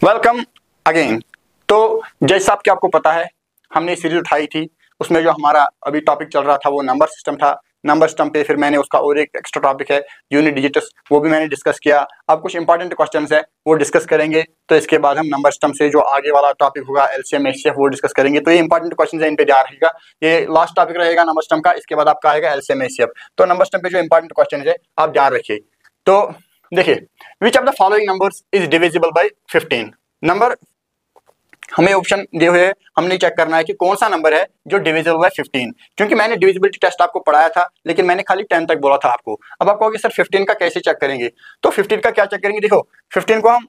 Welcome again. तो जैसा कि आपको पता है हमने सीरीज उठाई थी, उसमें जो हमारा अभी टॉपिक चल रहा था वो नंबर सिस्टम था। नंबर सिस्टम पे फिर मैंने उसका और एक एक्स्ट्रा टॉपिक है यूनिट डिजिट्स, वो भी मैंने डिस्कस किया। अब कुछ इंपॉर्टेंट क्वेश्चंस है वो डिस्कस करेंगे, तो इसके बाद हम नंबर सिस्टम से जो आगे वाला टॉपिक होगा एलसीएम एचसीएफ वो डिस्कस करेंगे। तो ये इंपॉर्टेंट क्वेश्चन है, इन पे ध्यान रखिएगा। ये लास्ट टॉपिक रहेगा नंबर सिस्टम का, इसके बाद आपका आएगा एलसीएम एचसीएफ। तो नंबर सिस्टम पे जो इंपॉर्टेंट क्वेश्चन है आप ध्यान रखिए। तो देखिए, which of the following numbers is divisible by 15। Number हमें ऑप्शन दिए हुए हैं, हमने चेक करना है कि कौन सा नंबर है जो डिविजिबल बाय 15। क्योंकि मैंने डिविजिबिलिटी टेस्ट आपको पढ़ाया था, लेकिन मैंने खाली 10 तक बोला था आपको। अब आप कहोगे सर 15 का कैसे चेक करेंगे? तो 15 का क्या चेक करेंगे? देखो 15 को हम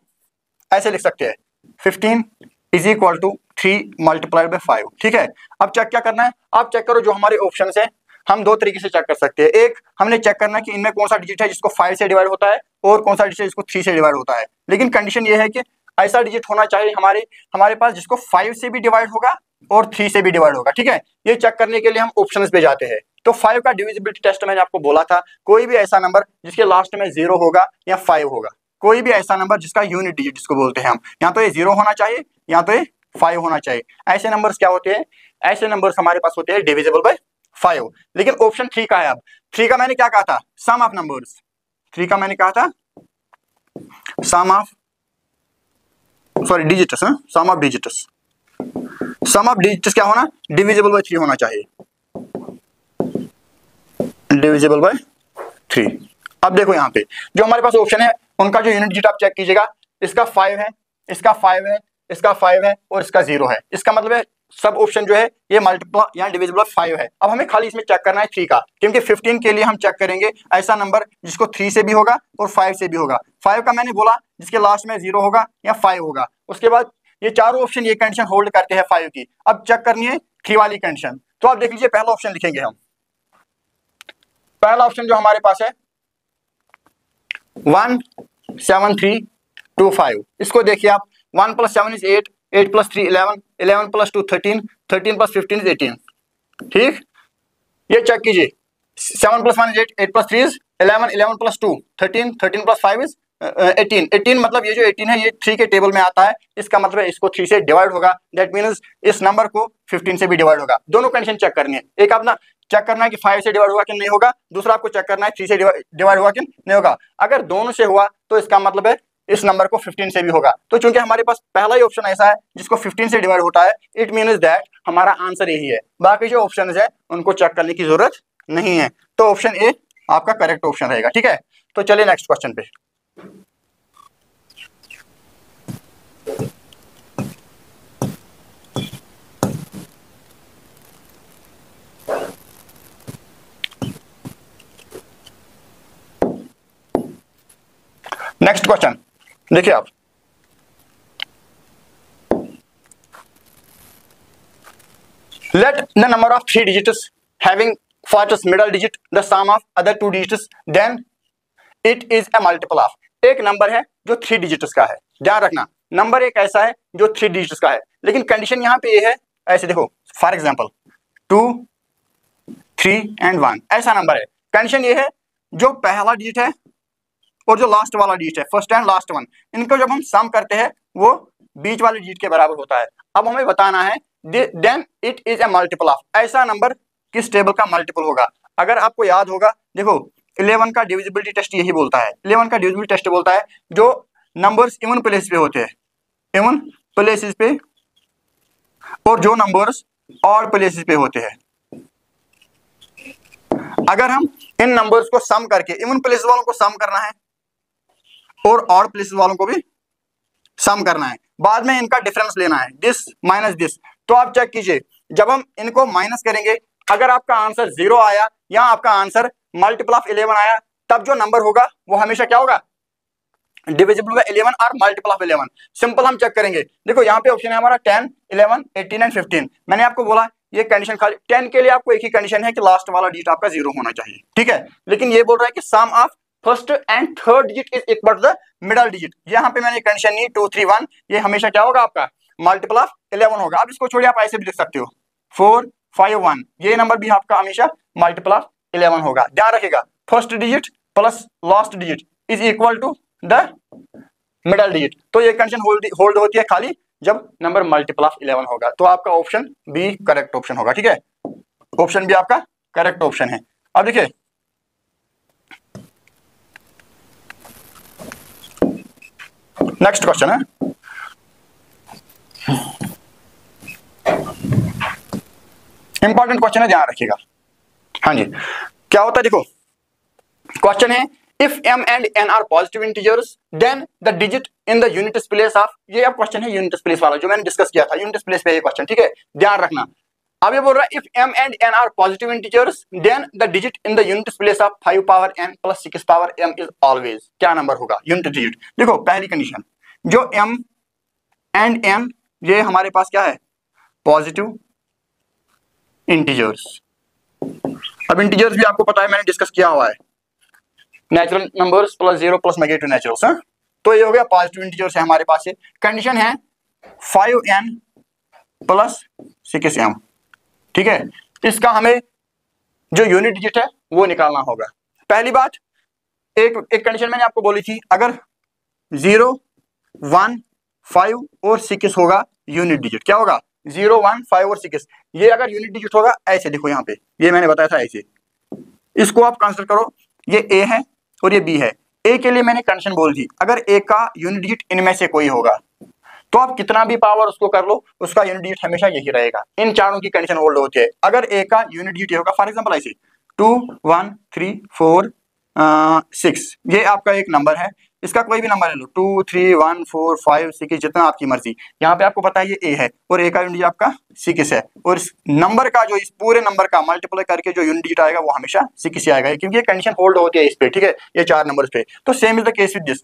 ऐसे लिख सकते हैं, 15 is equal to 3 multiplied by 5। ठीक है, अब चेक क्या करना है? आप चेक करो जो हमारे ऑप्शन है, हम दो तरीके से चेक कर सकते हैं। एक, हमने चेक करना है कि इनमें कौन सा डिजिट है जिसको 5 से डिवाइड होता है और कौन सा डिजिट है जिसको 3 से डिवाइड होता है। लेकिन कंडीशन ये है कि ऐसा डिजिट होना चाहिए हमारे पास जिसको 5 से भी डिवाइड होगा और 3 से भी डिवाइड होगा। ठीक है, ये चेक करने के लिए हम ऑप्शंस पे जाते हैं। तो 5 का डिविजिबिलिटी टेस्ट मैंने आपको बोला था, कोई भी ऐसा नंबर जिसके लास्ट में 0 होगा या 5 होगा, कोई भी ऐसा नंबर जिसका यूनिट डिजिट जिसको बोलते हैं हम, या तो ये 0 होना चाहिए या तो ये 5 होना चाहिए। ऐसे नंबर्स क्या होते हैं? ऐसे नंबर्स हमारे पास होते हैं डिविजिबल बाय 5। लेकिन ऑप्शन 3 का है। अब 3 का मैंने क्या कहा था? Sum of numbers. 3 का मैंने कहा था sum of digits. Sum of digits. Sum of digits क्या होना? डिविजिबल बाय 3 होना चाहिए, डिविजिबल बाय 3। अब देखो यहाँ पे जो हमारे पास ऑप्शन है उनका जो यूनिट डिजिट आप चेक कीजिएगा, इसका 5 है, इसका 5 है, इसका 5 है और इसका 0 है। इसका मतलब है सब ऑप्शन जो है ये मल्टीपल या डिविजिबल 5 है। अब हमें खाली इसमें चेक करना है 3 का, क्योंकि 15 के लिए हम चेक करेंगे ऐसा नंबर जिसको 3 से भी होगा और 5 से भी होगा। 5 का मैंने बोला जिसके लास्ट में 0 होगा या 5 होगा। उसके बाद ये चारों ऑप्शन ये कंडीशन होल्ड करते हैं 5 की। अब चेक करनी है 3 वाली कंडीशन। तो आप देख लीजिए, पहला ऑप्शन लिखेंगे हम। पहला ऑप्शन जो हमारे पास है 17325। इसको देखिए आप, 1 + 7 = 8, 8 + 3 = 11, 11 + 2 = 13, 13 + 15 = 18। ठीक, ये चेक कीजिए, 7 + 1 = 8, 8 + 3 = 11, 11 + 2 = 13, 13 + 5 = 18। 18 मतलब ये जो 18 है ये 3 के टेबल में आता है, इसका मतलब है इसको 3 से डिवाइड होगा। दैट मीन्स इस नंबर को 15 से भी डिवाइड होगा। दोनों कंडीशन चेक करनी है। एक अपना चेक करना है कि 5 से डिवाइड होगा कि नहीं होगा, दूसरा आपको चेक करना है 3 से डिवाइड होगा कि नहीं होगा। अगर दोनों से हुआ तो इसका मतलब है इस नंबर को 15 से भी होगा। तो चूंकि हमारे पास पहला ही ऑप्शन ऐसा है जिसको 15 से डिवाइड होता है, इट मीन्स दैट हमारा आंसर यही है। बाकी जो ऑप्शन है उनको चेक करने की जरूरत नहीं है। तो ऑप्शन ए आपका करेक्ट ऑप्शन रहेगा। ठीक है, तो चलिए नेक्स्ट क्वेश्चन पे। नेक्स्ट क्वेश्चन देखिए आप, let the number of 3 digits having first middle digit the sum of other 2 digits, then it is a multiple of। एक नंबर है जो 3 डिजिट्स का है, ध्यान रखना नंबर एक ऐसा है जो 3 डिजिट्स का है, लेकिन कंडीशन यहाँ पे ये है, ऐसे देखो फॉर एग्जांपल 2, 3 and 1 ऐसा नंबर है। कंडीशन ये है जो पहला डिजिट है और जो लास्ट वाला डिजिट है, फर्स्ट एंड लास्ट वन, इनको जब हम सम करते हैं वो बीच वाले डिजिट के बराबर होता है। अब हमें बताना है then it is a multiple of, ऐसा नंबर किस टेबल का मल्टीपल होगा। अगर आपको याद होगा, देखो 11 का डिविजिबिलिटी टेस्ट यही बोलता है। 11 का डिविजिबिलिटी टेस्ट बोलता है जो नंबर्स इवन प्लेस पे होते हैं, इवन प्लेसेस पे, और जो नंबर्स ऑड प्लेसेस पे होते हैं। अगर हम इन नंबर्स को सम करके, इवन प्लेसेस वालों को सम करना है और ऑड प्लेसेस वालों को भी सम करना है, बाद में इनका डिफरेंस लेना है, दिस माइनस दिस। तो आप चेक कीजिए, जब हम इनको माइनस करेंगे, अगर आपका आंसर 0 आया या आपका आंसर मल्टीपल ऑफ 11 आया, तब जो नंबर होगा वो हमेशा क्या होगा? डिविजिबल बाय 11 और मल्टीपल ऑफ 11। सिंपल हम चेक करेंगे, देखो यहाँ पे ऑप्शन है हमारा 10, 11, 18 एंड 15। मैंने आपको बोला ये कंडीशन खाली 10 के लिए आपको एक ही कंडीशन है कि लास्ट वाला डिजिट आपका 0 होना चाहिए। ठीक है, लेकिन ये बोल रहा है कि sum of first and third digit is equal to the middle digit. यहाँ पे मैंने कंडीशन नहीं 2, 3, 1, ये हमेशा क्या होगा आपका? मल्टीपल ऑफ 11 होगा। अब इसको छोड़िए, आप ऐसे भी लिख सकते हो 4, 5, 1, ये नंबर भी आपका हमेशा मल्टीपल ऑफ 11 होगा। ध्यान रखिएगा, first digit plus last digit is equal to the middle digit. तो ये कंडीशन होल्ड होती है खाली जब नंबर मल्टीपल ऑफ 11 होगा। तो आपका ऑप्शन बी करेक्ट ऑप्शन होगा। ठीक है, ऑप्शन बी आपका करेक्ट ऑप्शन है। अब देखिए नेक्स्ट क्वेश्चन है, इंपॉर्टेंट क्वेश्चन है, ध्यान रखिएगा। हाँ जी, क्या होता है देखो, क्वेश्चन है if m and n are positive integers then the digit in the unit place of, ये अब क्वेश्चन है यूनिट प्लेस वाला जो मैंने डिस्कस किया था, यूनिट प्लेस पे ये क्वेश्चन। ठीक है, ध्यान रखना। अब ये बोल रहा है if m and n are positive integers then the digit in the unit place of 5 power n plus 6 power m is always, क्या नंबर होगा यूनिट डिजिट। देखो पहली कंडीशन, जो m and n ये हमारे पास क्या है, पॉजिटिव इंटीजर्स। अब इंटीजर्स भी आपको पता है, मैंने डिस्कस किया हुआ है, natural numbers plus 0 plus negative naturals. हाँ, तो ये हो गया पॉजिटिव इंटीजर्स है हमारे पास। ये कंडीशन है 5n प्लस 6m। ठीक है, इसका हमें जो यूनिट डिजिट है वो निकालना होगा। पहली बात, एक कंडीशन मैंने आपको बोली थी, अगर 0, 1, 5 और 6 होगा यूनिट डिजिट, क्या होगा 0, 1, 5 और 6, ये अगर यूनिट डिजिट होगा ऐसे देखो यहाँ पे, ये मैंने बताया था ऐसे, इसको आप कंसीडर करो, ये ए है और ये बी है। ए के लिए मैंने कंडीशन बोल दी, अगर ए का यूनिट डिजिट इनमें से कोई होगा तो आप कितना भी पावर उसको कर लो, उसका यूनिट डिजिट हमेशा यही रहेगा। इन चारों की कंडीशन होल्ड होती है। अगर ए का यूनिट डिजिट होगा, फॉर एग्जांपल ऐसे 2, 1, 3, 4, 6, ये आपका एक नंबर है, इसका कोई भी नंबर ले लो, 2, 3, 1, 4, 5, 6, जितना आपकी मर्जी। यहाँ पे आपको पता है ये ए है और ए का यूनिट डिजिट आपका 6 है, और इस नंबर का जो, इस पूरे नंबर का मल्टीप्लाई करके जो यूनिट डिजिट आएगा वो हमेशा 6 आएगा, क्योंकि ये कंडीशन होल्ड होती है इस पे। ठीक है, ये 4 नंबर पे। तो same is the case with this,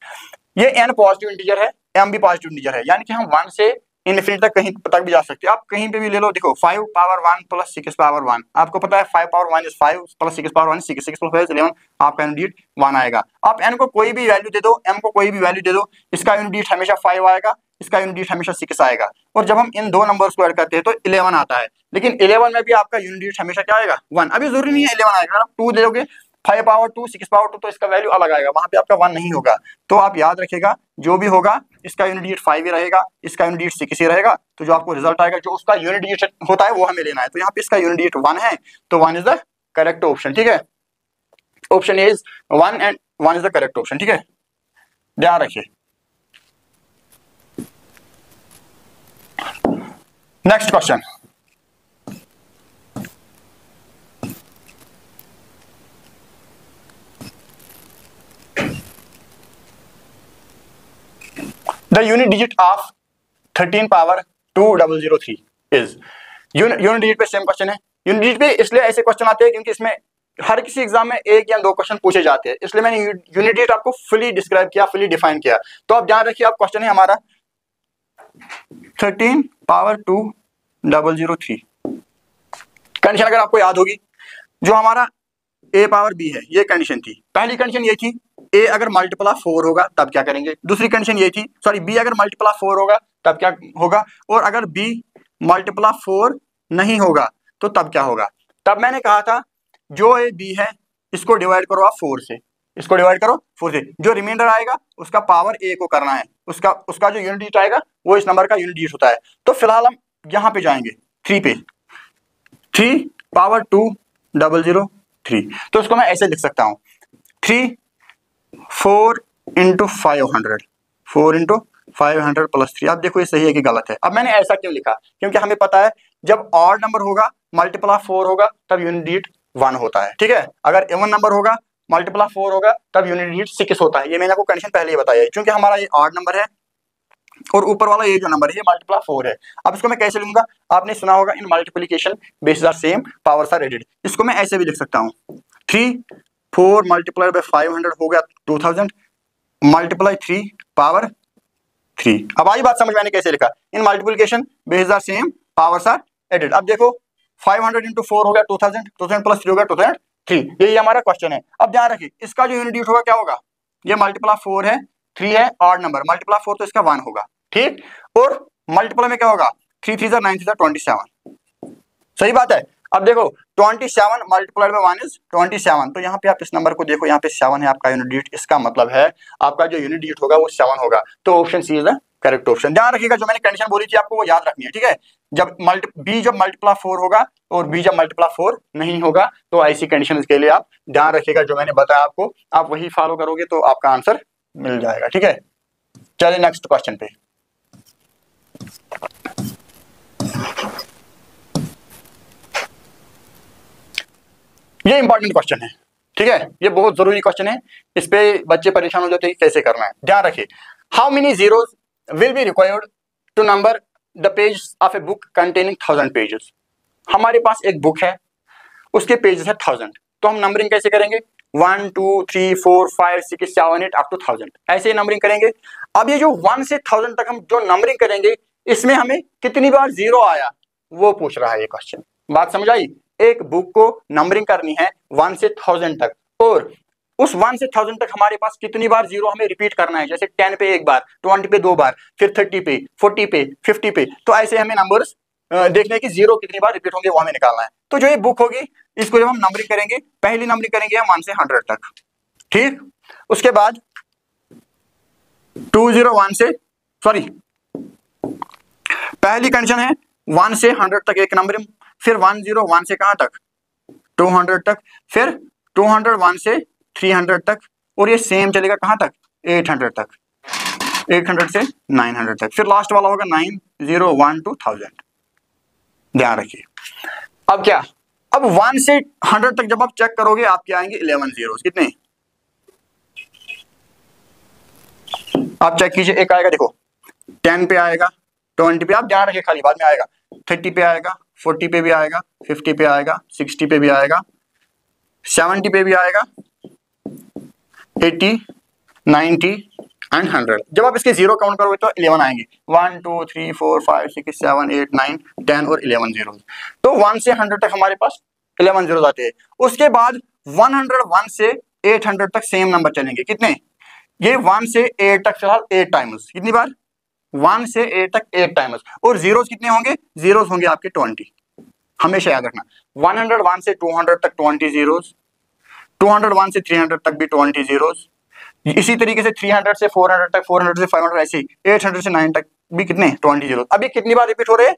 ये n पॉजिटिव इंटीजर है, m भी पॉजिटिव इंटीजर है, यानी कि हम 1 से इनफिनिटी तक कहीं तक भी जा सकते हैं। आप कहीं पे भी ले लो, देखो 5 पावर 1 प्लस 6 पावर 1, आपको पता है 5 power 1 is 5 plus 6 power 1 6, 6 plus 5 11, आपका यूनिट डिजिट 1 आएगा। आप n को कोई भी वैल्यू दे दो, m को कोई भी वैल्यू दे दो, इसका यूनिट डिजिट हमेशा 5 आएगा, इसका यूनिट डिजिट हमेशा 6 आएगा। और जब हम इन दो नंबर्स को ऐड करते हैं तो 11 आता है, लेकिन 11 में भी आपका यूनिट डिजिट हमेशा क्या आएगा 1। अभी जरूरी नहीं है 11 आएगा, आप 2 दे दोगे, 5 पावर 2, 6 पावर 2, तो इसका वैल्यू अलग आएगा, वहां पे आपका 1 नहीं होगा। तो आप याद रखिएगा, जो भी होगा इसका यूनिट डिजिट 5 ही रहेगा, इसका यूनिट डिजिट 6 ही रहेगा। तो जो आपको रिजल्ट आएगा, जो उसका यूनिट डिजिट होता है वो हमें लेना है। तो यहाँ पे इसका यूनिट डिजिट 1 है, तो 1 इज द करेक्ट ऑप्शन। ठीक है, option is 1 and 1 is the correct option. ठीक है, ध्यान रखिए। Next question, the unit digit of 13 power 2003 is, unit digit पे सेम क्वेश्चन है। यूनिट डिजिट पे इसलिए ऐसे क्वेश्चन आते हैं क्योंकि इसमें हर किसी एग्जाम में 1 या 2 क्वेश्चन पूछे जाते हैं, इसलिए मैंने यूनिट डिजिट आपको फुली डिस्क्राइब किया, फुली डिफाइन किया। तो आप ध्यान रखिए, आप क्वेश्चन है हमारा 13 पावर 2003। कंडीशन अगर आपको याद होगी, जो हमारा a पावर b है, ये कंडीशन थी। पहली कंडीशन ये थी a अगर मल्टीपल ऑफ 4 होगा तब क्या करेंगे। दूसरी कंडीशन ये थी, सॉरी, b अगर मल्टीपल ऑफ 4 होगा तब क्या होगा, और अगर b मल्टीपल ऑफ 4 नहीं होगा तो तब क्या होगा। तब मैंने कहा था जो a b है इसको डिवाइड करो आप 4 से, इसको डिवाइड करो 4 से, जो रिमाइंडर आएगा उसका पावर a को करना है, उसका जो यूनिट डिजिट आएगा वो इस नंबर का यूनिट डिजिट होता है। तो फिलहाल हम यहाँ पे जाएंगे 3 पे, 3 पावर 2003, तो इसको मैं ऐसे लिख सकता हूँ 3 4 इंटू 500, 4 इंटू 500 प्लस 3। आप देखो ये सही है कि गलत है। अब मैंने ऐसा क्यों लिखा, क्योंकि हमें पता है जब ऑड नंबर होगा मल्टीपल ऑफ 4 होगा तब यूनिट डिजिट 1 होता है। ठीक है, अगर इवन नंबर होगा मल्टीपल ऑफ 4 होगा तब यूनिट डिजिट 6 होता है। ये मैंने आपको कंडीशन पहले ही बताया है, क्योंकि हमारा ये ऑड नंबर है और ऊपर वाला ये जो नंबर है ये मल्टीपल ऑफ 4 है। अब इसको मैं कैसे लूंगा, आपने सुना होगा in multiplication bases are same powers are added. इसको मैं ऐसे भी लिख सकता हूँ 3 4 मल्टीप्लाइड बाय 500 हो गया 2000 मल्टीप्लाई 3 पावर 3। अब आई बात समझ में आने कैसे लिखा, in multiplication bases are same powers are added. अब देखो 500 इंटू 4 हो गया 2000, 2000 प्लस 3 हो गया 2003, यही हमारा क्वेश्चन है। अब ध्यान रखिए इसका जो यूनिट डिजिट होगा क्या होगा, ये मल्टीपल ऑफ 4 है, 3 है ऑड नंबर, मल्टीपल ऑफ 4 तो इसका 1 होगा। ठीक, और मल्टीपल में क्या होगा 3 3 9 27, सही बात है। अब देखो 27 मल्टीप्लाइड बाय 1 इज 27, तो यहाँ पे आप इस नंबर को देखो, यहाँ पे 7 है आपका यूनिट डिजिट, इसका मतलब है आपका जो यूनिट डिजिट होगा वो 7 होगा, तो option C is the correct option. ध्यान रखिएगा जो मैंने कंडीशन बोली थी आपको वो याद रखनी है, ठीक है। जब बी जब मल्टीप्लाई 4 होगा और बी जब मल्टीप्लाई 4 नहीं होगा, तो ऐसी कंडीशन के लिए आप ध्यान रखिएगा, जो मैंने बताया आपको आप वही फॉलो करोगे तो आपका आंसर मिल जाएगा, ठीक है। चलिए नेक्स्ट क्वेश्चन पे। ये इंपॉर्टेंट क्वेश्चन है, ठीक है, ये बहुत जरूरी क्वेश्चन है, इस पे बच्चे परेशान हो जाते हैं कैसे करना है। ध्यान रखिए, how many zeros will be required to number the page of a book containing 1000 pages. हमारे पास एक बुक है, उसके पेजेस है 1000, तो हम नंबरिंग कैसे करेंगे? 1 2 3 4 5 6 7 8 अप टू 1000, ऐसे ही नंबरिंग करेंगे। अब ये जो 1 से 1000 तक हम जो नंबरिंग करेंगे, इसमें हमें कितनी बार जीरो आया वो पूछ रहा है ये क्वेश्चन। बात समझ आई? एक बुक को नंबरिंग करनी है 1 से 1000 तक, और उस 1 से 1000 तक हमारे पास कितनी बार जीरो हमें रिपीट करना है, जैसे 10 पे एक बार, 20 पे 2 बार, फिर 30 पे, 40 पे, 50 पे, तो ऐसे हमें नंबर्स देखने की जीरो कितनी बार रिपीट होंगे वो हमें निकालना है। तो जो ये बुक होगी इसको जब हम नंबरिंग करेंगे, पहली नंबरिंग करेंगे हम 1 से 100 तक, ठीक। उसके बाद 201 से सॉरी पहली कंडीशन है 1 से 100 तक एक नंबरिंग, फिर 101 से कहां तक? 200 तक, फिर 201 से 300 तक, और ये सेम चलेगा कहां तक? 800 तक, 800 से 900 तक, फिर लास्ट वाला होगा 901 to 1000। ध्यान रखिए। अब क्या, अब 1 से 100 तक जब आप चेक करोगे आपके आएंगे 11 जीरोस। कितने? आप चेक कीजिए, एक आएगा देखो 10 पे आएगा, 20 पे, आप ध्यान रखिए खाली, बाद में आएगा 30 पे आएगा, 40 पे भी आएगा, 50 पे आएगा, 60 पे भी आएगा, 70 पे भी आएगा, 80, 90 एंड 100। जब आप इसके जीरो काउंट करोगे तो 11 आएंगे, 1 2 3 4 5 6 7 8 9 10 और 11 जीरो। तो 1 से 100 तक हमारे पास 11 जीरो आते हैं। उसके बाद 101 से 800 तक सेम नंबर चलेंगे। कितने? ये 1 से 8 तक फिलहाल 8 टाइम्स। कितनी बार? 1 से 8 तक 8 टाइम्स। और जीरोस कितने होंगे? जीरोस होंगे आपके 20। हमेशा याद रखना, 101 से 200 तक 20 जीरोस, 201 से 300 तक भी 20 जीरोस, इसी तरीके से 300 से 400 तक, 400 से 500, ऐसे 800 से 9 तक भी कितने? 20 जीरो। अभी कितनी बार रिपीट हो रहे हैं?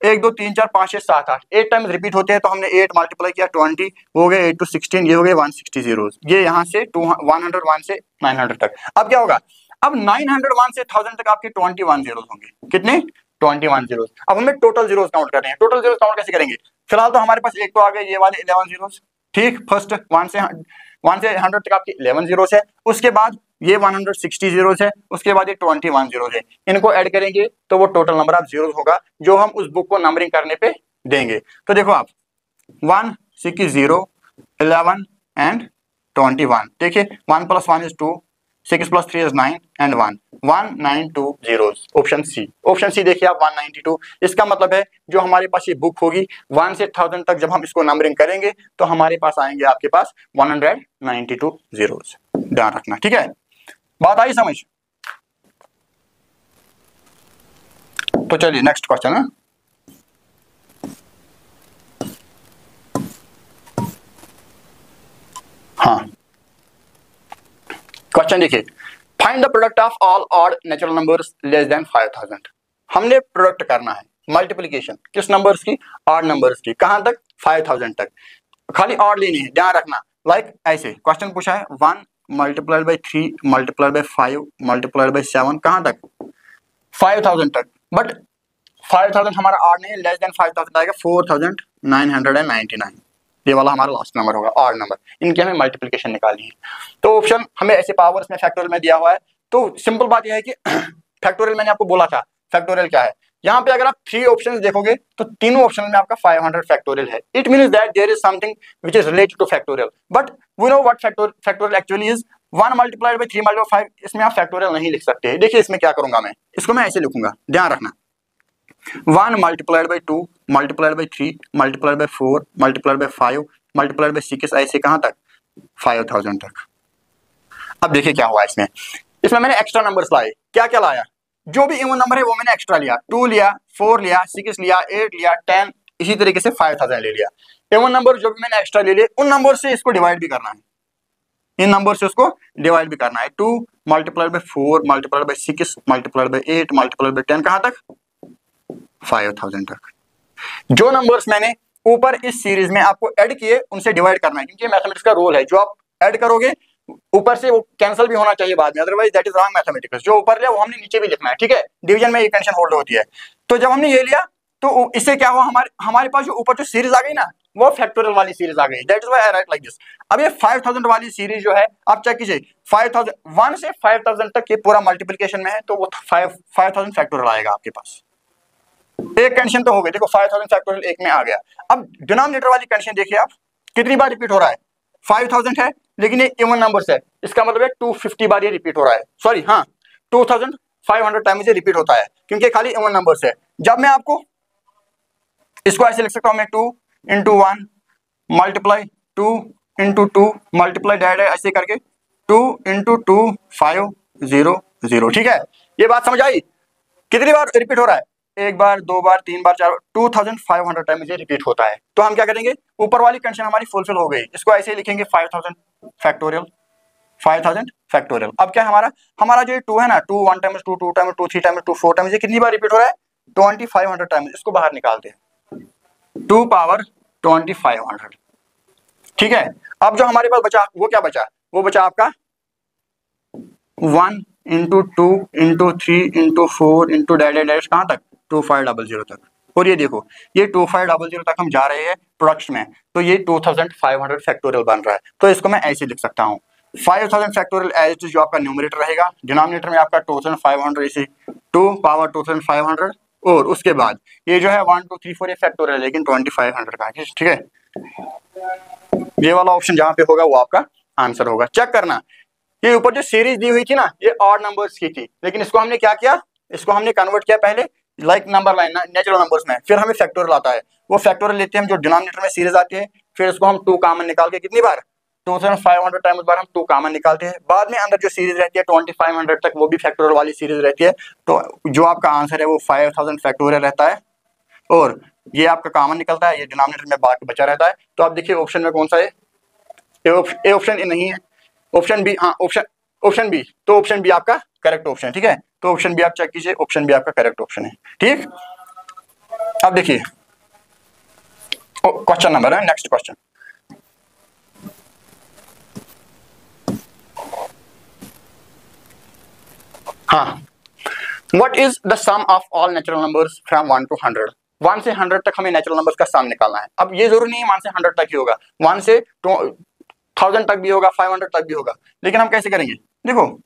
1 2 3 4 5 6 7 8 8 टाइम्स रिपीट होते हैं, तो हमने 8 मल्टीप्लाई किया 20, वो हो गए 8 to 16, ये हो गए 160 जीरोस। ये यहाँ से 101 से 900 तक। अब क्या होगा? अब 901 से 1000 तक आपके 21 जीरोस होंगे। कितने? 21 जीरोस। अब हमें टोटल जीरोस काउंट करने हैं। टोटल जीरोस काउंट कैसे करेंगे? फिलहाल तो हमारे पास एक तो आ गए ये वाले 11 जीरोस, ठीक। फर्स्ट 1 से 100 तक आपके 11 जीरोस है, उसके बाद ये 160 जीरोस है, उसके बाद ये 21 जीरोस है। इनको ऐड करेंगे तो वो टोटल नंबर ऑफ जीरोस होगा जो हम उस बुक को नंबरिंग करने पे देंगे। तो देखो आप 1 6 0 11 एंड 21। देखिए 1 + 1 is 2, 6 + 3 is 9 and 1 192 zeros. Option C. Option C देखिए आप 192। इसका मतलब है जो हमारे पास ये बुक होगी 1 से 1000 तक जब हम इसको नंबरिंग करेंगे तो हमारे पास आएंगे आपके पास 192 जीरोस। ध्यान रखना, ठीक है। बात आई समझ? तो चलिए नेक्स्ट क्वेश्चन है। हाँ, क्वेश्चन देखिए, find the product of all odd natural numbers less than 5000। हमने प्रोडक्ट करना है, मल्टीप्लिकेशन किस नंबर्स की? ऑड नंबर्स की। कहां तक? 5000 तक। खाली ऑड लेनी है, ध्यान रखना। लाइक ऐसे क्वेश्चन पूछा है 1 × 3 × 5 × 7, कहां तक? 5000 तक। बट 5000 हमारा ऑड नहीं है, लेस देन 5000 आएगा 4999। ये वाला हमारा लास्ट नंबर होगा, ऑड नंबर। इनकी हमें मल्टीप्लिकेशन निकालनी है। तो ऑप्शन हमें ऐसे पावर्स में फैक्टोरियल में दिया हुआ है। तो सिंपल बात यह है कि फैक्टोरियल मैंने आपको बोला था फैक्टोरियल क्या है। यहाँ पे अगर आप 3 ऑप्शंस देखोगे तो तीनों ऑप्शन में आपका 500 फैक्टोरियल है। It means that there is something which is related to factorial, but we know what factorial actually is. 1 × 3 × 5, इसमें आप फैक्टोरियल नहीं लिख सकते। देखिए इसमें क्या करूंगा मैं, इसको मैं ऐसे लिखूंगा, ध्यान रखना। 1 × 2 × 3 × 4 × 5 × 6, ऐसे कहां तक? 5000 तक। अब देखिए क्या हुआ इसमें मैंने एक्स्ट्रा नंबर्स लाए। क्या क्या लाया? जो भी इवन नंबर है वो मैंने एक्स्ट्रा लिया। 2 लिया, 4 लिया, 6 लिया, 8 लिया, 10 इसी तरीके से 5000 ले लिया। इवन नंबर जो भी मैंने एक्स्ट्रा ले लिए उन नंबर से इसको डिवाइड भी करना है, इन नंबर से उसको डिवाइड भी करना है। 2 multiplied by 4 multiplied by 6 multiplied by 8 multiplied by 10 कहाँ तक 5000 तक। जो नंबर्स मैंने ऊपर इस सीरीज में आपको ऐड किए उनसे डिवाइड करना है, क्योंकि मैथमेटिक्स का रूल है जो आप ऐड करोगे ऊपर से वो कैंसिल भी होना चाहिए बाद में, otherwise that is wrong mathematics. जो ऊपर लिया वो हमने नीचे भी लिखना है, ठीक है। डिवीजन में ये कंडीशन होल्ड होती है। तो जब हमने ये लिया तो इससे क्या हुआ, हमारे पास जो ऊपर जो सीरीज आ गई ना वो फैक्टोरियल वाली सीरीज आ गई, that is why I right like this. अब ये 5000 वाली सीरीज जो है आप चेक कीजिए 5000 1 से 5000 तक ये पूरा मल्टीप्लिकेशन में है, तो वो 5000 फैक्टोरियल आएगा आपके पास। एक कंडीशन तो हो गई, देखो 5000 फैक्टोरियल एक में आ गया। अब डिनोमिनेटर वाली कंडीशन देखिए आप, कितनी बार रिपीट हो रहा है 5000 है, लेकिन ये इवन नंबर्स है, इसका मतलब है 250 बार ये रिपीट हो रहा है, सॉरी हाँ 2500 टाइम्स ये रिपीट होता है, क्योंकि खाली इवन नंबर्स है। जब मैं आपको इसको ऐसे लिख सकता हूं मैं 2 into 1 multiply 2 into 2 multiply direct ऐसे करके 2 into 2 5 0 0, ठीक है। ये बात समझ आई, कितनी बार रिपीट हो रहा है, एक बार, दो बार, तीन बार, चार, 2500 टाइम ये रिपीट होता है। तो हम क्या करेंगे, ऊपर वाली कंडीशन हमारी फुलफिल हो गई, इसको ऐसे ही लिखेंगे 5000 फैक्टोरियल 5000 फैक्टोरियल। अब क्या हमारा जो 2 है ना 2 1 टाइम्स 2 2 टाइम्स 2 3 टाइम्स 2 4 टाइम्स, ये कितनी बार रिपीट हो रहा है 2500 टाइम्स। इसको बाहर निकालते हैं 2 पावर 2500, ठीक है। अब जो हमारे पास बचा वो क्या बचा, वो बचा आपका 1 into 2 into 3 into 4 into direct कहाँ तक 2500 तक। और ये देखो ये 2500 तक हम जा रहे हैं प्रोडक्ट्स में, तो ये 2500 फैक्टोरियल बन रहा है। तो इसको मैं ऐसे लिख सकता हूँ 5000 फैक्टोरियल एज जो आपका न्यूमरेटर रहेगा, डिनोमिनेटर में आपका 2500 इसे 2 पावर 2500, और उसके बाद ये जो है 1 2 3 4 ये फैक्टोरियल, लेकिन 2500 का, ठीक है। ये वाला ऑप्शन जहाँ पे होगा वो आपका आंसर होगा। चेक करना, ये ऊपर जो सीरीज दी हुई थी ना ये ऑड नंबर्स की थी, लेकिन इसको हमने क्या किया, इसको हमने कन्वर्ट किया पहले like number line natural numbers में, फिर हमें फैक्टोरियल आता है, वो फैक्टोरियल लेते हैं हम जो डिनोमिनेटर में सीरीज आती है, फिर इसको हम 2 कॉमन निकाल के कितनी बार 2500 टाइम्स बार हम 2 कॉमन निकालते हैं, बाद में अंदर जो सीरीज रहती है 2500 तक वो भी फैक्टोरियल वाली सीरीज रहती है। तो जो आपका आंसर है वो 5000 फैक्टोरियल रहता है, और ये आपका कॉमन निकलता है, ये डिनोमिनेटर में बाकी बचा रहता है। तो आप देखिए ऑप्शन में कौन सा है, ए ऑप्शन नहीं है, ऑप्शन बी, हाँ ऑप्शन बी, तो ऑप्शन बी आपका करेक्ट ऑप्शन है, ठीक है। तो ऑप्शन बी आप चेक कीजिए, ऑप्शन बी आपका करेक्ट ऑप्शन है, ठीक। अब देखिए क्वेश्चन नंबर है, नेक्स्ट क्वेश्चन, हाँ, what is the sum of all natural numbers from 1 to 100। 1 से 100 तक हमें नेचुरल नंबर्स का सम निकालना है। अब ये जरूरी नहीं है 1 से 100 तक ही होगा, 1 से 1000 तक भी होगा, 500 तक भी होगा, लेकिन हम कैसे करेंगे, देखो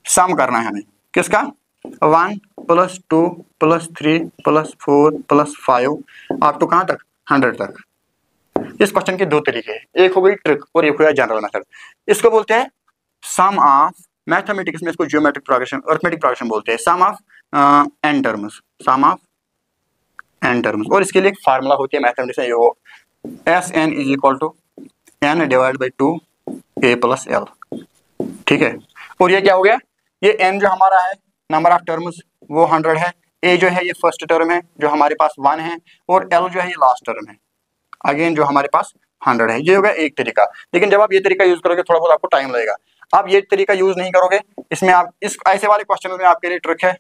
सम करना है हमें किसका, 1 + 2 + 3 + 4 + 5 आप तो कहाँ तक 100 तक। इस क्वेश्चन के दो तरीके हैं, एक हो गई ट्रिक और एक हो गया जनरल मेथड। इसको बोलते हैं सम ऑफ, मैथमेटिक्स में इसको ज्योमेट्रिक प्रोग्रेशन, अरिथमेटिक प्रोग्रेशन बोलते हैं, sum of n terms, sum of n terms. और इसके लिए एक फार्मूला होती है मैथमेटिक्स में, ये Sn = n / 2 a + l, ठीक है। और ये क्या हो गया, ये n जो हमारा है नंबर ऑफ टर्म्स वो 100 है, a जो है ये फर्स्ट टर्म है जो हमारे पास 1 है, और l जो है ये लास्ट टर्म है अगेन जो हमारे पास 100 है। ये होगा एक तरीका, लेकिन जब आप ये तरीका यूज करोगे थोड़ा बहुत आपको टाइम लगेगा। आप ये तरीका यूज नहीं करोगे, इसमें आप इस ऐसे वाले क्वेश्चन में आपके लिए ट्रिक है,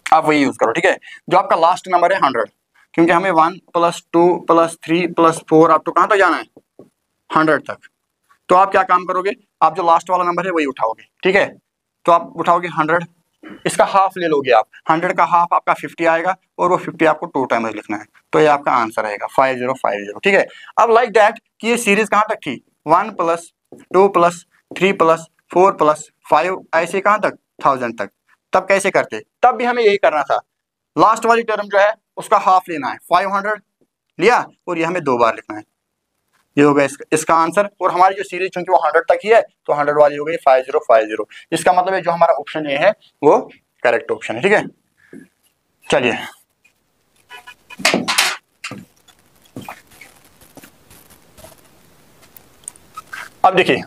आप वही यूज करो, ठीक है। जो आपका लास्ट नंबर है 100, क्योंकि हमें 1 + 2 + 3 + 4 आप तो कहाँ तक जाना है 100 तक। तो आप क्या काम करोगे, आप जो लास्ट वाला नंबर है वही उठाओगे, ठीक है। तो आप उठाओगे 100, इसका हाफ ले लोगे आप, 100 का हाफ आपका 50 आएगा, और वो 50 आपको 2 टाइम्स लिखना है, तो ये आपका आंसर आएगा 5050, ठीक है। अब लाइक दैट कि ये सीरीज कहाँ तक थी 1 + 2 + 3 + 4 + 5 ऐसे कहाँ तक 1000 तक। तब कैसे करते, तब भी हमें यही करना था, लास्ट वाली टर्म जो है उसका हाफ लेना है, 500 लिया और ये हमें 2 बार लिखना है, ये होगा इसका आंसर। और हमारी जो सीरीज चूंकि वो 100 तक ही है तो 100 वाली हो गई 5050। इसका मतलब है जो हमारा ऑप्शन ए है वो करेक्ट ऑप्शन है, ठीक है। चलिए अब देखिए,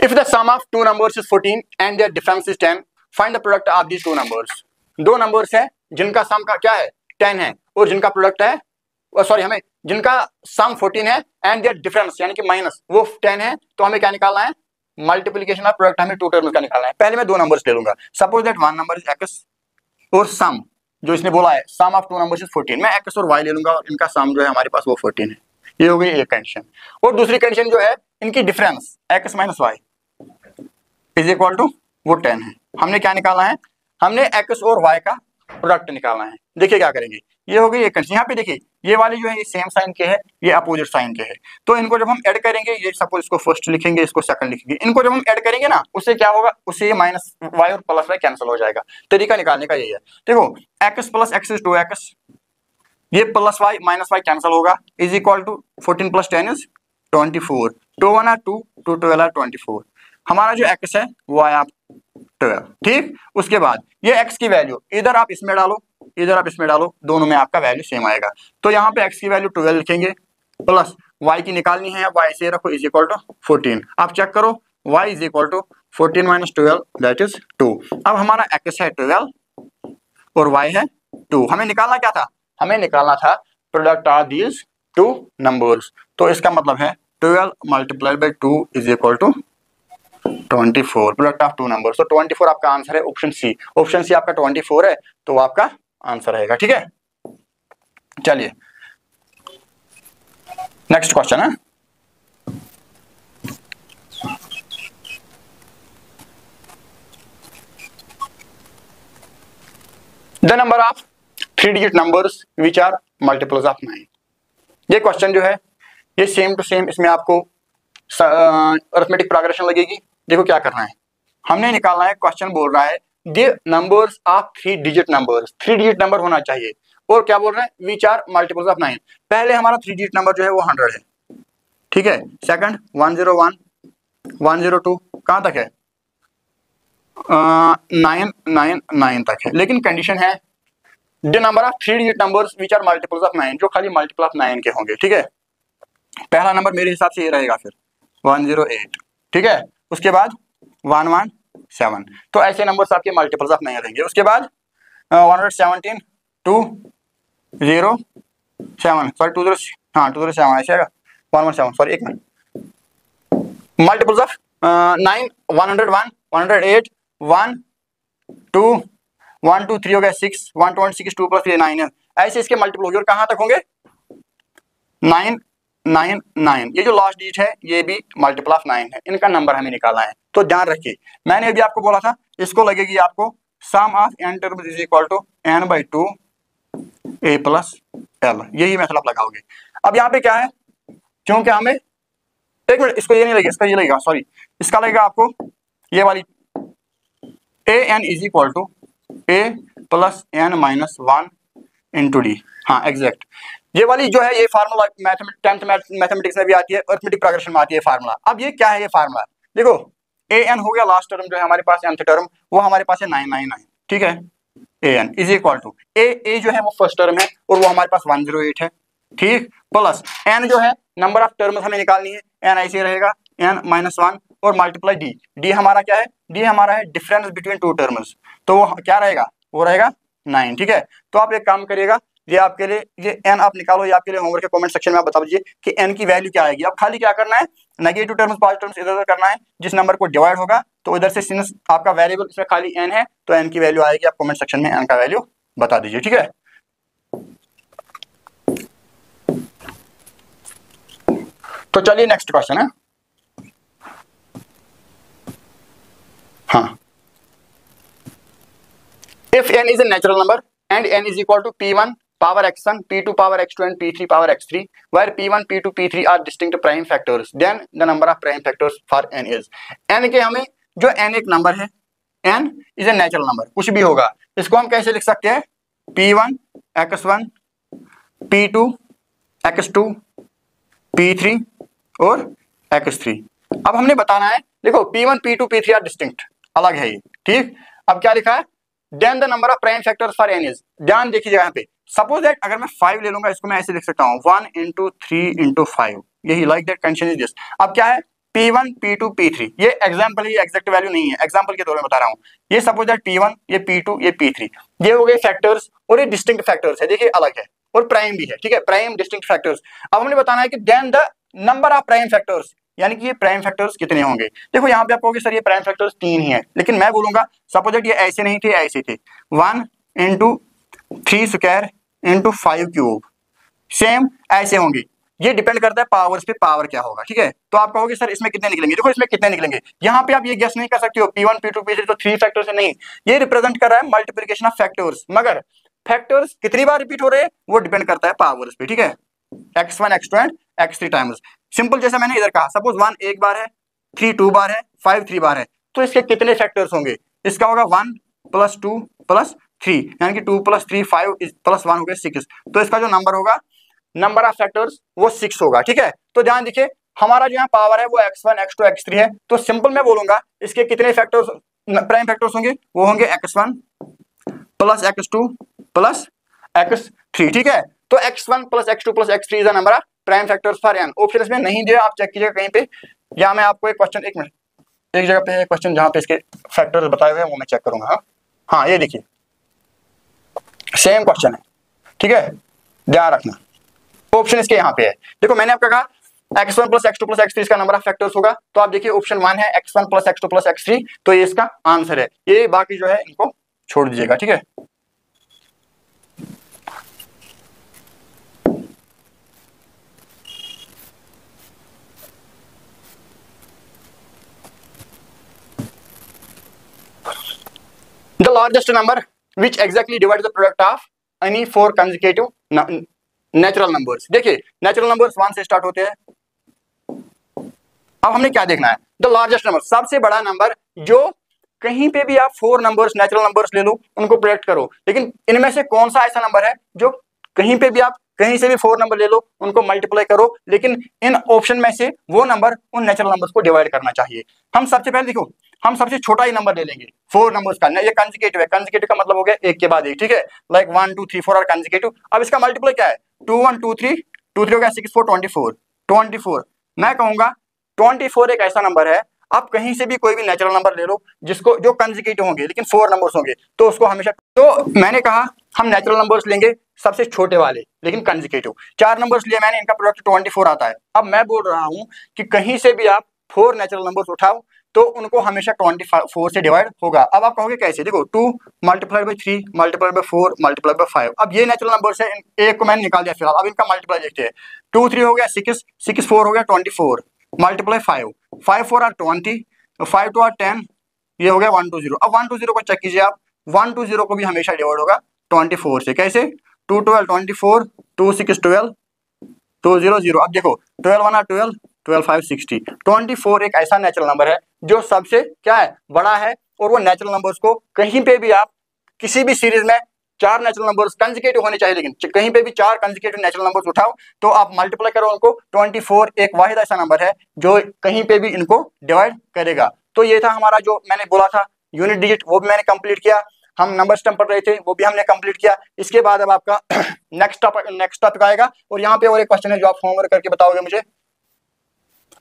if the sum of 2 numbers is 14 and their difference is 10, find the product of these 2 numbers. 2 numbers है जिनका सम का क्या है 10 है, और जिनका प्रोडक्ट है सॉरी हमें जिनका सम 14 है एंड देयर डिफरेंस यानी कि माइनस वो 10 है, तो हमें क्या निकालना है, मल्टीप्लिकेशन ऑफ प्रोडक्ट हमें टू टर्म्स का निकालना है। पहले मैं दो नंबर्स ले लूंगा, suppose that one number is x और सम जो इसने बोला है सम ऑफ टू नंबर्स इज 14, मैं एक्स और वाई ले लूंगा और इनका सम जो है हमारे पास वो 14 है। ये हो गई एक कंडीशन। और दूसरी कंडीशन जो है इनकी difference x minus y is equal to वो 10 है। हमने क्या निकालना है, हमने एक्स और वाई का प्रोडक्ट निकालना है। देखिए क्या करेंगे, ये हो गई एक कंडीशन। यहाँ पे देखिए ये वाले जो है ये सेम साइन के है, ये अपोजिट साइन के है, तो इनको जब हम ऐड करेंगे, ये सपोज इसको फर्स्ट लिखेंगे इसको सेकंड लिखेंगे, इनको जब हम ऐड करेंगे ना उससे क्या होगा, उससे ये माइनस वाई और प्लस वाई कैंसिल हो जाएगा। तरीका निकालने का यही है। देखो x plus x is 2x, ये plus y minus y cancel होगा, is equal to 14 plus 10 is 24, 2 1 2 2 12 24, हमारा जो x है वो आया 12। ठीक, उसके बाद ये x की वैल्यू इधर आप इसमें डालो इधर आप इसमें डालो, दोनों में आपका वैल्यू सेम आएगा। तो यहाँ पे x की वैल्यू 12 लिखेंगे, प्लस y की निकालनी है, y से रखो इज इक्वल टू 14। आप चेक करो y is equal to 14 minus 12 that is 2। अब हमारा x है 12 और y है 2। हमें निकालना क्या था, हमें निकालना था product of these two numbers. तो इसका मतलब है 12 multiplied by 2 is equal to 24, product of two number. तो 24 आपका आंसर है, ऑप्शन सी। ऑप्शन सी आपका 24 है, तो आपका आंसर रहेगा। ठीक है, चलिए नेक्स्ट क्वेश्चन है। The number of 3 digit numbers which are multiples of 9। ये क्वेश्चन जो है ये सेम टू सेम, इसमें आपको अरिथमेटिक प्रोग्रेशन लगेगी। देखो क्या करना है, हमने निकालना है, क्वेश्चन बोल रहा है the numbers of 3 digit numbers, 3 digit number होना चाहिए, और क्या बोल रहे हैं, विच आर मल्टीपल्स ऑफ 9। पहले हमारा 3 डिजिट नंबर जो है वो 100 है, ठीक है। सेकंड 101 102 कहां तक है, 999 तक है। लेकिन कंडीशन है the number of 3 digit numbers which are multiples of 9, जो खाली मल्टीपल ऑफ 9 के होंगे। ठीक है, पहला नंबर मेरे हिसाब से ये रहेगा, फिर 108, ठीक है। उसके बाद 117, तो ऐसे नंबर्स आपके मल्टीपल्स ऑफ 9 रहेंगे। उसके बाद 117 207 सॉरी 207 ऐसे आएगा, 117 सॉरी एक मिनट, मल्टीपल्स ऑफ 9 101 108 1 2 1 2 3 हो गया 6 126 2 प्लस 3 9 है, ऐसे इसके मल्टीपल होंगे। और कहाँ तक होंगे, 999, ये जो लास्ट डिजिट है ये भी मल्टीपल ऑफ 9 है। इनका नंबर हमें निकालना है, तो ध्यान रखिए मैंने अभी आपको बोला था इसको लगेगी आपको sum of n terms is equal to n by 2 a plus l, यही मेथड आप लगाओगे। अब यहाँ पे क्या है, क्योंकि हमें एक मिनट, इसको ये नहीं लगेगा, इसका ये लगेगा, सॉरी इसका लगेगा आपको ये वाली an is equal to a plus n minus 1 into D. हाँ एग्जैक्ट, ये वाली जो है ये फार्मूला मैथमेटिक्स में भी आती है, अरिथमेटिक प्रोग्रेशन में आती है फार्मूला। अब ये क्या है, ये फार्मूला देखो an हो गया लास्ट टर्म जो है हमारे पास nth टर्म, वो हमारे पास है 999, ठीक है। an is equal to a जो है वो फर्स्ट टर्म है और वो हमारे पास 108 है, ठीक, प्लस n जो है नंबर ऑफ टर्म्स हमें निकालनी है, n ऐसे रहेगा n माइनस 1 और मल्टीप्लाई डी। डी हमारा क्या है, डी हमारा है डिफरेंस बिटवीन टू टर्म्स, तो वो क्या रहेगा, वो रहेगा 9, ठीक है। तो आप एक काम करिएगा, ये आपके लिए ये n आप निकालो, ये आपके लिए होमवर्क के कमेंट सेक्शन में आप बता दीजिए कि n की वैल्यू क्या आएगी। अब खाली क्या करना है, नेगेटिव टर्म्स पॉजिटिव टर्म्स इधर उधर करना है, जिस नंबर को डिवाइड होगा तो इधर से सिंस आपका वेरिएबल इसमें खाली n है तो n की वैल्यू आएगी, आप कमेंट सेक्शन में n का वैल्यू बता दीजिए, ठीक है। तो चलिए नेक्स्ट क्वेश्चन है। हाँ, if n is a natural number and n is equal to p1 power x1 p2 power x2 and p3 power x3 where p1 p2 p3 are distinct prime factors then the number of prime factors for n is। n के हमें जो n एक number है, n is a natural number, कुछ भी होगा, इसको हम कैसे लिख सकते हैं, p1 x1 p2 x2 p3 और x3। अब हमने बताना है, देखो p1 p2 p3 are distinct, अलग है ये, ठीक। अब क्या लिखा है, then the number of prime factors for n is. ध्यान देखिए यहाँ पे, सपोज दैट अगर मैं 5 ले लूंगा, इसको मैं ऐसे लिख सकता हूँ 1 इंटू 3 इंटू 5, यही like that condition is this. अब क्या है, p1 p2 p3, ये एग्जाम्पल ही, एग्जैक्ट वैल्यू नहीं है, एग्जाम्पल के तौर में बता रहा हूँ। ये सपोज दैट p1 ये p2 ये p3, ये हो गए फैक्टर्स और ये डिस्टिंक्ट फैक्टर्स है, देखिए अलग है, और प्राइम भी है, ठीक है, प्राइम डिस्टिंक्ट फैक्टर्स। अब हमने बताना है कि then the number of prime factors, यानी कि ये प्राइम फैक्टर्स कितने होंगे। देखो यहाँ पे आप कहोगे सर ये प्राइम फैक्टर्स 3 ही है, लेकिन मैं बोलूंगा सपोज ये ऐसे नहीं थे, ऐसे थे 1 × 3 स्क्वायर × 5 क्यूब, सेम ऐसे होंगे। ये डिपेंड करता है पावर्स पे, पावर क्या होगा, ठीक है। तो आप कहोगे सर इसमें कितने निकलेंगे, देखो इसमें कितने निकलेंगे, यहाँ पे आप ये गेस नहीं कर सकते हो P1 P2 P3 तो 3 फैक्टर्स है, नहीं, ये रिप्रेजेंट कर रहा है मल्टीप्लिकेशन ऑफ फैक्टर्स, मगर फैक्टर्स कितनी बार रिपीट हो रहे हैं वो डिपेंड करता है पावर्स पे, ठीक है, x1 x2 and x3 times. Simple जैसा मैंने इधर कहा, सपोज 1 एक बार है, 3 2 बार है, 5 3 बार है, तो इसके कितने फैक्टर्स होंगे, इसका होगा 1 + 2 + 3, यानी कि 2 + 3 5 + 1 हो गया 6, तो इसका जो नंबर होगा, नंबर ऑफ फैक्टर्स वो 6 होगा, ठीक है। तो ध्यान देखिए हमारा जो यहाँ पावर है वो x1 x2 x3 है, तो सिंपल मैं बोलूंगा इसके कितने फैक्टर्स प्राइम फैक्टर्स होंगे, वो होंगे x1 + x2 + x3, ठीक है। तो x1 + x2 + x3 is the number of prime factors for n। Option इसमें नहीं दिया, आप चेक कीजिएगा कहीं पे, या मैं आपको एक क्वेश्चन, एक मिनट, एक जगह पे क्वेश्चन जहां पे इसके फैक्टर्स बताए हुए हैं वो मैं चेक करूंगा। हाँ ये देखिए सेम क्वेश्चन है, ठीक है, ध्यान रखना, ऑप्शन इसके यहाँ पे है। देखो मैंने आपका कहा x1 + x2 + x3 इसका नंबर ऑफ फैक्टर्स होगा, तो आप देखिए ऑप्शन 1 है x1 + x2 + x3, तो ये इसका आंसर है, ये बाकी जो है इनको छोड़ दीजिएगा, ठीक है। The largest number which exactly divides the product of any 4 consecutive natural numbers। देखिए नेचुरल नंबर्स 1 से स्टार्ट होते हैं। अब हमने क्या देखना है, द लार्जेस्ट नंबर, सबसे बड़ा नंबर, जो कहीं पे भी आप 4 नंबर्स नेचुरल नंबर्स ले लो उनको प्रोडक्ट करो, लेकिन इनमें से कौन सा ऐसा नंबर है जो कहीं पे भी आप कहीं से भी 4 नंबर ले लो उनको मल्टीप्लाई करो, लेकिन इन ऑप्शन में से वो नंबर उन नेचुरल नंबर्स को डिवाइड करना चाहिए। हम सबसे पहले देखो, हम सबसे छोटा ही नंबर ले लेंगे 4 नंबर्स का, ये कंसेक्यूटिव है, कंसेक्यूटिव का मतलब हो गया एक के बाद एक, ठीक है, लाइक 1 2 3 4 आर कंसेक्यूटिव। अब इसका मल्टीप्लाई क्या है, 2 1 2 3 2 3 हो गया 6 4 24 24। मैं कहूंगा 24 एक ऐसा नंबर है, आप कहीं से भी कोई भी नेचुरल नंबर ले लो जिसको जो कंसेक्यूटिव होंगे लेकिन 4 नंबर्स होंगे, तो उसको हमेशा, तो मैंने कहा हम नेचुरल नंबर्स लेंगे सबसे छोटे वाले लेकिन कंसेक्यूटिव, 4 नंबर्स लिए मैंने, इनका प्रोडक्ट 24 आता है। अब मैं बोल रहा हूं कि कहीं से भी आप 4 नेचुरल नंबर्स उठाओ तो उनको हमेशा 24 से डिवाइड होगा। अब आप कहोगे कैसे, देखो 2 × 3 × 4 × 5, अब ये नेचुरल नंबर्स है, एक को मैंने निकाल दिया फिलहाल, अब इनका मल्टीप्लाई देखते हैं। 2 3 हो गया 6 6 4 हो गया 24 मल्टीप्लाई 5 5 4 आर 20 5 2 आर 10, ये हो गया 1 2 0। अब 1 2 0 को चेक कीजिए आप, 1 2 0 को भी हमेशा डिवाइड होगा 24 से, कैसे 2 12 24 2 6 12 2 0 0। अब देखो 12 1 12 12 5 60। 24 एक ऐसा नेचुरल नंबर है जो सबसे क्या है, बड़ा है, और वो नेचुरल नंबर्स को कहीं पे भी आप किसी भी सीरीज में 4 नेचुरल नंबर्स कंसेक्यूटिव होने चाहिए, लेकिन कहीं पे भी 4 कंसेक्यूटिव नेचुरल नंबर्स उठाओ तो आप मल्टीप्लाई करो उनको, 24 एक वाहिद ऐसा नंबर है जो कहीं पे भी इनको डिवाइड करेगा। तो ये था हमारा जो मैंने बोला था यूनिट डिजिट, वो भी मैंने कंप्लीट किया। हम नंबर सिस्टम पढ़ रहे थे, वो भी हमने कंप्लीट किया। इसके बाद अब आपका नेक्स्ट टॉपिक आएगा, और यहाँ पे और एक क्वेश्चन है जो आप होमवर्क करके बताओगे मुझे,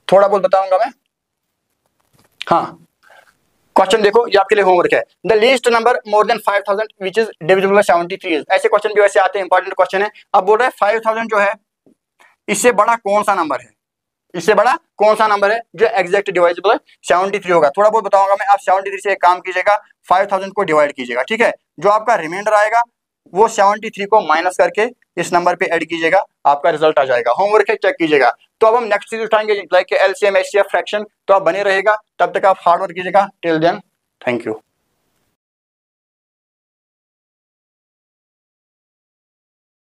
थोड़ा बहुत बताऊंगा मैं। हाँ क्वेश्चन देखो, ये आपके लिए होमवर्क है। The least number more than 5000 which is divisible by 73। ऐसे क्वेश्चन भी वैसे आते हैं, इंपॉर्टेंट क्वेश्चन है। अब बोल रहा है 5000 जो है इससे बड़ा कौन सा नंबर है, इससे बड़ा कौन सा नंबर है जो एग्जैक्ट डिवाइजिबल 73 होगा। थोड़ा बहुत बताऊंगा मैं, आप 73 से एक काम कीजिएगा, 5000 को डिवाइड कीजिएगा, ठीक है। जो आपका रिमाइंडर आएगा वो 73 को माइनस करके इस नंबर पे ऐड कीजिएगा, आपका रिजल्ट आ जाएगा। होमवर्क है, चेक कीजिएगा। तो अब हम नेक्स्ट चीज उठाएंगे लाइक एलसीएम एचसीएफ फ्रैक्शन, तो आप बने रहेगा, तब तक आप हार्ड वर्क कीजिएगा। Till then thank you.